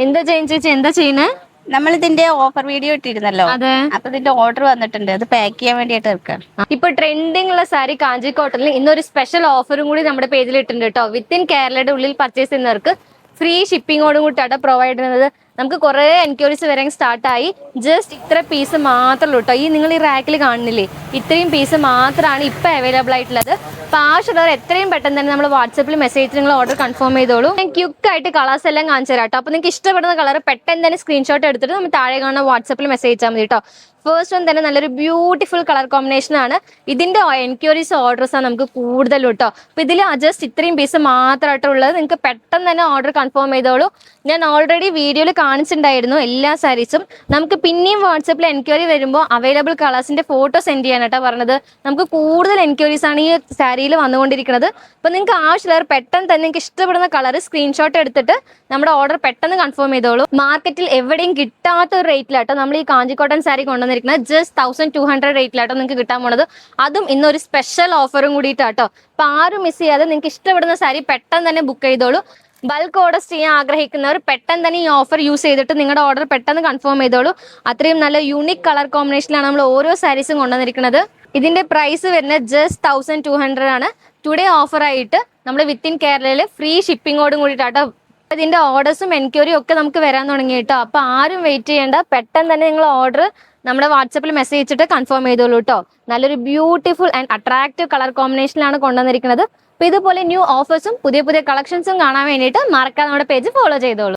എന്താ ചേച്ചി എന്താ ചെയ്യുന്നത്? നമ്മൾ ഇതിന്റെ ഓഫർ വീഡിയോ ഇട്ടിരുന്നല്ലോ. അതെ. അപ്പൊ ഇതിന്റെ ഓർഡർ വന്നിട്ടുണ്ട്. അത് പാക്ക് ചെയ്യാൻ വേണ്ടിയിട്ട് വെക്കാം. ഇപ്പൊ ട്രെൻഡിംഗ് ഉള്ള സാരി കാഞ്ചി കോട്ടണിൽ ഇന്നൊരു സ്പെഷ്യൽ ഓഫറും കൂടി നമ്മുടെ പേജിൽ ഇട്ടുണ്ട് കേട്ടോ. വിത്തിൻ കേരളയുടെ ഉള്ളിൽ പർച്ചേസ് ചെയ്യുന്നവർക്ക് ഫ്രീ ഷിപ്പിങ്ങോടും കൂടിയാണ് പ്രൊവൈഡ് ചെയ്യുന്നത്. നമുക്ക് കുറെ എൻക്വയറീസ് വരാൻ സ്റ്റാർട്ടായി. ജസ്റ്റ് ഇത്ര പീസ് മാത്രമേ കേട്ടോ. നിങ്ങൾ ഈ റാക്കിൽ കാണുന്നില്ലേ, ഇത്രയും പീസ് മാത്രമാണ് ഇപ്പൊ അവൈലബിൾ ആയിട്ടുള്ളത്. അപ്പൊ ആവശ്യമുള്ളവർ എത്രയും പെട്ടെന്ന് തന്നെ നമ്മൾ വാട്സാപ്പിൽ മെസ്സേജ് നിങ്ങൾ ഓർഡർ കൺഫേം ചെയ്തോളൂ. ഞാൻ ക്യുക്കായിട്ട് കളേഴ്സ് എല്ലാം കാണിച്ചു തരാം കേട്ടോ. അപ്പൊ നിങ്ങൾക്ക് ഇഷ്ടപ്പെടുന്ന കളർ പെട്ടെന്ന് തന്നെ സ്ക്രീൻഷോട്ട് എടുത്തിട്ട് നമ്മൾ താഴെ കാണുന്ന വാട്സാപ്പിൽ മെസ്സേജ് അയച്ചാൽ മതി കേട്ടോ. ഫസ്റ്റ് വൺ തന്നെ നല്ലൊരു ബ്യൂട്ടിഫുൾ കളർ കോമ്പിനേഷൻ ആണ്. ഇതിന്റെ എൻക്വയറീസ് ഓർഡേഴ്സ് ആണ് നമുക്ക് കൂടുതലും കേട്ടോ. അപ്പൊ ഇതിൽ ജസ്റ്റ് ഇത്രയും പീസ് മാത്രമായിട്ടുള്ളത്. നിങ്ങൾക്ക് പെട്ടെന്ന് തന്നെ ഓർഡർ കൺഫേം ചെയ്തോളൂ. ഞാൻ ഓൾറെഡി വീഡിയോയിൽ കാണിച്ചിട്ടുണ്ടായിരുന്നു എല്ലാ സാരീസും. നമുക്ക് പിന്നെയും വാട്സാപ്പിൽ എൻക്വയറി വരുമ്പോൾ അവൈലബിൾ കളേഴ്സിന്റെ ഫോട്ടോ സെൻഡ് ചെയ്യാനായിട്ടാണ് പറഞ്ഞത്. നമുക്ക് കൂടുതൽ എൻക്വയറീസ് ആണ് ഈ സാരിയിൽ വന്നുകൊണ്ടിരിക്കുന്നത്. അപ്പൊ നിങ്ങൾക്ക് ആവശ്യമുള്ളവർ പെട്ടെന്ന് തന്നെ നിങ്ങൾക്ക് ഇഷ്ടപ്പെടുന്ന കളർ സ്ക്രീൻഷോട്ട് എടുത്തിട്ട് നമ്മുടെ ഓർഡർ പെട്ടെന്ന് കൺഫേം ചെയ്തോളൂ. മാർക്കറ്റിൽ എവിടെയും കിട്ടാത്ത ഒരു റേറ്റിലാട്ടോ നമ്മൾ ഈ കാഞ്ചിക്കോട്ടൺ സാരി കൊണ്ടുവന്നിരിക്കുന്നത്. ജസ്റ്റ് 1200 റേറ്റിലാട്ടോ നിങ്ങൾക്ക് കിട്ടാൻ പോണത്. അതും ഇന്നൊരു സ്പെഷ്യൽ ഓഫറും കൂടിയിട്ടാട്ടോ. അപ്പൊ ആരും മിസ് ചെയ്യാതെ നിങ്ങൾക്ക് ഇഷ്ടപ്പെടുന്ന സാരി പെട്ടെന്ന് തന്നെ ബുക്ക് ചെയ്തോളൂ. ബൾക്ക് ഓർഡേഴ്സ് ചെയ്യാൻ ആഗ്രഹിക്കുന്നവർ പെട്ടെന്ന് തന്നെ ഈ ഓഫർ യൂസ് ചെയ്തിട്ട് നിങ്ങളുടെ ഓർഡർ പെട്ടെന്ന് കൺഫേം ചെയ്തോളൂ. അത്രയും നല്ല യൂണിക് കളർ കോമ്പിനേഷനിലാണ് നമ്മൾ ഓരോ സാരീസും കൊണ്ടുവന്നിരിക്കുന്നത്. ഇതിന്റെ പ്രൈസ് വരുന്നത് ജസ്റ്റ് 1200 ആണ്. ടുഡേ ഓഫർ ആയിട്ട് നമ്മൾ വിത്തിൻ കേരളയിൽ ഫ്രീ ഷിപ്പിങ്ങോടും കൂടിയിട്ടാട്ടോ. ഇതിന്റെ ഓർഡേഴ്സും എൻക്വയറിയും ഒക്കെ നമുക്ക് വരാൻ തുടങ്ങി കേട്ടോ. അപ്പൊ ആരും വെയിറ്റ് ചെയ്യേണ്ട, പെട്ടെന്ന് തന്നെ നിങ്ങൾ ഓർഡർ നമ്മുടെ വാട്സാപ്പിൽ മെസ്സേജ് ചെയ്തിട്ട് കൺഫേം ചെയ്തോളൂ കേട്ടോ. നല്ലൊരു ബ്യൂട്ടിഫുൾ ആൻഡ് അട്രാക്റ്റീവ് കളർ കോമ്പിനേഷനിലാണ് കൊണ്ടുവന്നിരിക്കുന്നത്. അപ്പൊ ഇതുപോലെ ന്യൂ ഓഫേഴ്സും പുതിയ പുതിയ കളക്ഷൻസും കാണാൻ വേണ്ടിയിട്ട് മറക്കാതെ നമ്മുടെ പേജ് ഫോളോ ചെയ്തോളൂ.